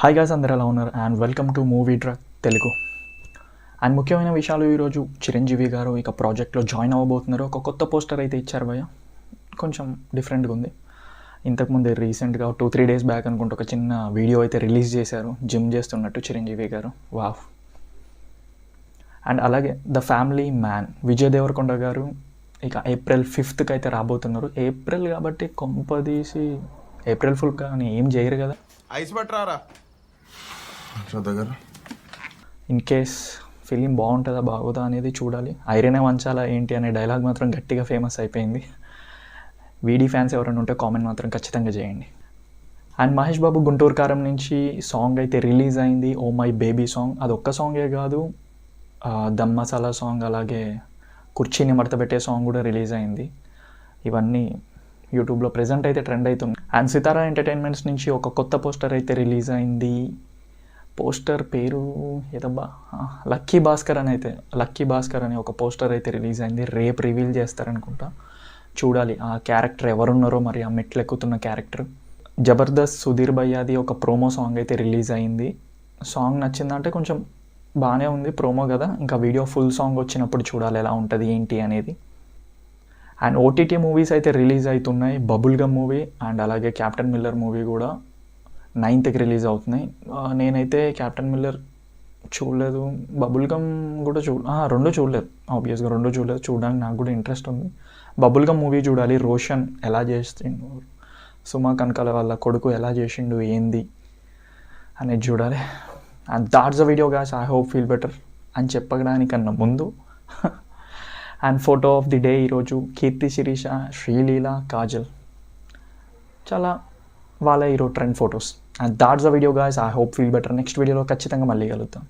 Hi guys, అందరూ ఎలా ఉన్నారు? And welcome to movie truck Telugu. And ముఖ్యమైన విషయాలు, ఈరోజు చిరంజీవి గారు ఇక ప్రాజెక్ట్లో జాయిన్ అవ్వబోతున్నారు. ఒక కొత్త పోస్టర్ అయితే ఇచ్చారు భయ్య, కొంచెం డిఫరెంట్గా ఉంది. ఇంతకుముందే రీసెంట్గా 2-3 డేస్ బ్యాక్ అనుకుంటూ ఒక చిన్న వీడియో అయితే రిలీజ్ చేశారు, జిమ్ చేస్తున్నట్టు చిరంజీవి గారు. వావ్. అండ్ అలాగే the Family Man Vijay Deverakonda గారు ఇక April 5th అయితే రాబోతున్నారు. ఏప్రిల్ కాబట్టి కొంపదీసి ఏప్రిల్ ఫుల్ కానీ ఏం చేయరు కదా. ఐస్ పట్టరారా ఇన్ కేస్ ఫిలిం బాగుంటుందా బాగోదా అనేది చూడాలి. ఐరనే వంచాలా ఏంటి అనే డైలాగ్ మాత్రం గట్టిగా ఫేమస్ అయిపోయింది. వీడీ ఫ్యాన్స్ ఎవరైనా ఉంటే కామెంట్ మాత్రం ఖచ్చితంగా చేయండి. అండ్ మహేష్ బాబు గుంటూరు కారం నుంచి సాంగ్ అయితే రిలీజ్ అయింది, ఓ మై బేబీ సాంగ్. అది ఒక్క సాంగే కాదు, దమ్ మసాలా సాంగ్, అలాగే కుర్చీని మడతపెట్టే సాంగ్ కూడా రిలీజ్ అయింది. ఇవన్నీ యూట్యూబ్లో ప్రెజెంట్ అయితే ట్రెండ్ అవుతుంది. అండ్ సితారా ఎంటర్టైన్మెంట్స్ నుంచి ఒక కొత్త పోస్టర్ అయితే రిలీజ్ అయింది. పోస్టర్ పేరు ఏదబ్బా, లక్కీ భాస్కర్ అని ఒక పోస్టర్ అయితే రిలీజ్ అయింది. రేపు రివీల్ చేస్తారనుకుంటా, చూడాలి ఆ క్యారెక్టర్ ఎవరున్నారో. మరి ఆ మెట్లు ఎక్కుతున్న క్యారెక్టర్. జబర్దస్త్ సుధీర్ భయ్యాది ఒక ప్రోమో సాంగ్ అయితే రిలీజ్ అయింది. సాంగ్ నచ్చిందంటే కొంచెం బాగానే ఉంది, ప్రోమో కదా. ఇంకా వీడియో ఫుల్ సాంగ్ వచ్చినప్పుడు చూడాలి ఎలా ఉంటుంది ఏంటి అనేది. అండ్ ఓటీటీ మూవీస్ అయితే రిలీజ్ అవుతున్నాయి. బబుల్ గమ్ మూవీ అండ్ అలాగే క్యాప్టెన్ మిల్లర్ మూవీ కూడా 9th రిలీజ్ అవుతున్నాయి. నేనైతే క్యాప్టెన్ మిల్లర్ చూడలేదు, బబుల్ గమ్ కూడా రెండు చూడలేదు. ఆబ్వియస్గా రెండు చూడలేదు. చూడడానికి నాకు కూడా ఇంట్రెస్ట్ ఉంది. బబుల్ గమ్ మూవీ చూడాలి. రోషన్ ఎలా చేసిండు, సుమా కనకాల వాళ్ళ కొడుకు ఎలా చేసిండు ఏంది అనేది చూడాలి. And that's the video guys. I hope feel better అని చెప్పడానికన్నా ముందు and photo of the day ఈరోజు కీర్తి శిరీష, శ్రీలీల, కాజల్, చాలా వాళ్ళ ఈరోజు trend photos. And that's the video guys. I hope feel better. Next వీడియోలో ఖచ్చితంగా మళ్ళీ కలుద్దాం.